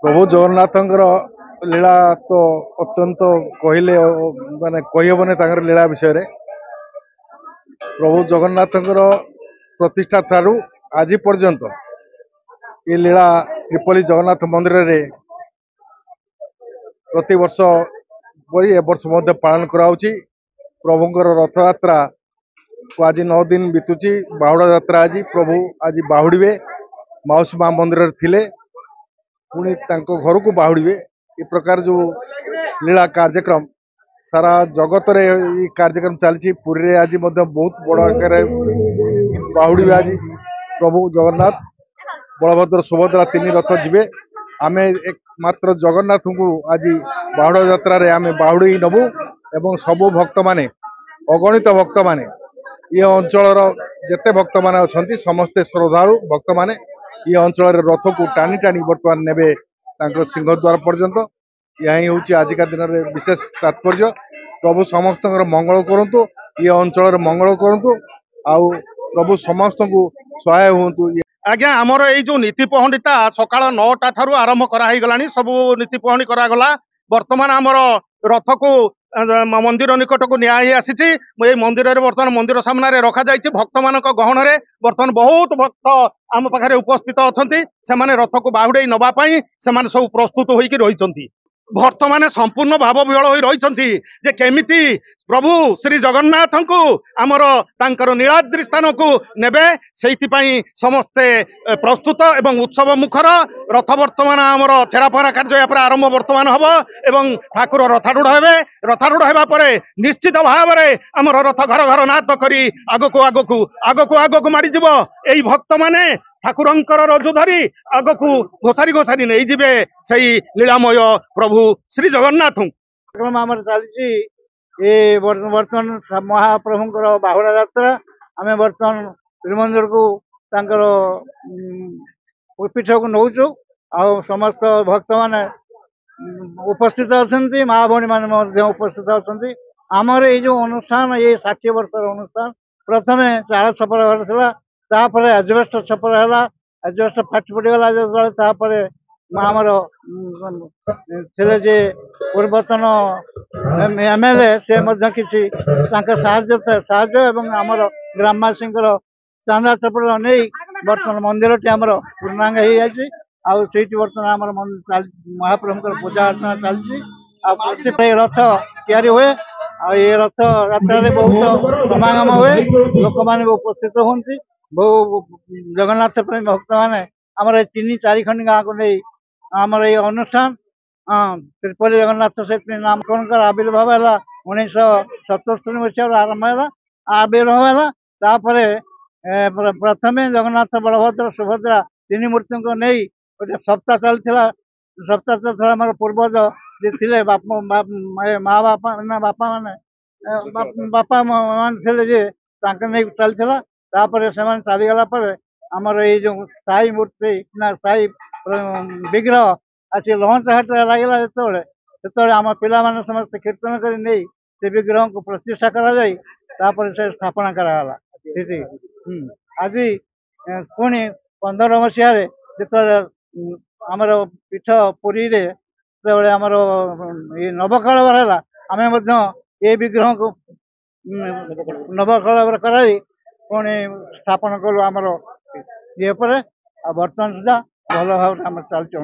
प्रभु जगन्नाथंकर लीला तो अत्यंत कहले माने कहीहबनी तांकर लीला विषय रे। प्रभु जगन्नाथंकर प्रतिष्ठा ठारू आज पर्यंत ये लीला त्रिपल्ली जगन्नाथ मंदिर रे प्रति वर्ष परी ए वर्ष मध्य पालन कराउची। प्रभुंकर रथ यात्रा को आज 9 दिन बीतुची। बाहुड़ा यात्रा आज प्रभु आज बाहुड़े माउसी माँ मंदिर थिले पुणी घर को बाहुड़े। ये प्रकार जो लीला कार्यक्रम सारा जगत रे कार्यक्रम चलती। पुरी रे आज बहुत बड़ आकार बाहुड़े। आज प्रभु जगन्नाथ बलभद्र सुभद्रा 3 रथ जीवे। आमे एकमात्र जगन्नाथ को आज बाहुड़ा यात्रा रे आमे बाहुड़ी नबू एवं सबु भक्त माने अगणित भक्त माने ये अंचल जेते भक्त माने अछंती समस्ते श्रद्धालु भक्त माने ये अंचल रथ को टाणी टाणी बर्तमान नेबे तांको सिंहद्वार पर्यंत। यही हूँ आजिका दिन में विशेष तात्पर्य। प्रभु समस्त मंगल करंतु, ये अंचल मंगल करंतु, आउ प्रभु समस्त को सहाय होंतु। आज्ञा आमर ये जो नीति पहंडिता सकाळ 9टा ठारू आरंभ कराई गलानी। सबु नीति पहंडी करा गला। वर्तमान आमर रथ को मंदिर निकट को न्याय आसी। ये मंदिर रे वर्तमान मंदिर सामने रखा जाइए। भक्त मान गहन रे वर्तमान बहुत भक्त आम पाखे उपस्थित अच्छा। से रथ को बाहुड़े नवाई से सब प्रस्तुत होती। भक्त माने संपूर्ण भाव विहल हो रही जे केमिति प्रभु श्री जगन्नाथ को आमर तांकर नीलाद्रि स्थान को नेबे सेइथिपाई समस्ते प्रस्तुत एवं उत्सव मुखर। रथ वर्तमान आमर छेरापहरा कार्य आरंभ वर्तमान हम एवं ठाकुर रथारूढ़ हेबे। रथारूढ़ हेबा परे निश्चित भाव में आमर रथ घर घर नाद करी आगको आगको आगको आगको माड़ी जीव। एई भक्त माने ठाकुरंकर रजु धरी आगको घोषारी घोषारी नहीं जीवे सही लीलामय प्रभु श्री जगन्नाथ चलती। ये वर्तमान महाप्रभुंकर बाहुड़ा यात्रा आम वर्तमान श्रीमंदिर को पीठ को नौचु। आ समस्त भक्त माने उपस्थित अच्छा। माँ भौणी मैंने उपस्थित अच्छा। आमर ये जो अनुष्ठान ये 60 वर्ष अनुष्ठान प्रथम चाल छपर घर था। एजबेस्ट छपर है। एजबेस्ट फाटी फुटीगला जो आमर जे पूर्वतन एमएलए से किसी साहाଯ୍य एवं आमर ग्रामवासी चांदा चपड़ नहीं बर्तमान मंदिर टी आमर पूर्णांग हो जाए। बर्तमान आमर महाप्रभुंकर पूजा अर्चना चलती। रथ तैयारी हुए। ये रथ यात्रा बहुत समागम हुए। लोक मैंने उपस्थित होती। बहु जगन्नाथ प्रेमी भक्त मैंने आमर 3-4 खंड गाँव को नहीं आमर ये अनुष्ठान त्रिपल्ली जगन्नाथ से नामकरण आविर्भाव है 1977 मसीह आरंभ है। आविर्भाव है प्रथम जगन्नाथ बलभद्र सुभद्रा 3 मूर्ति को नहीं गोटे सप्ताह चलता। सप्ताह चलता आम पूर्वज जे थे बापा माँ बापा ना बापा माने बापा मान थे जे नहीं चलता। से चलीगला आमर ये जो स्थायी मूर्ति ना स्थायी विग्रह आसी लंच हाट लगे जो आम पिला समस्त कीर्तन कर नहीं से विग्रह को प्रतिष्ठा करा जाई तापर से स्थापना कराला। आज पुणी 15 मसीह जो आमर पीठ पुरी रे आमर ये नवकलवर है आम ये विग्रह को नवकलवर कराई पुणी स्थापन कलु आमर ये पर। बर्तमान सुधा भल भाव चलती।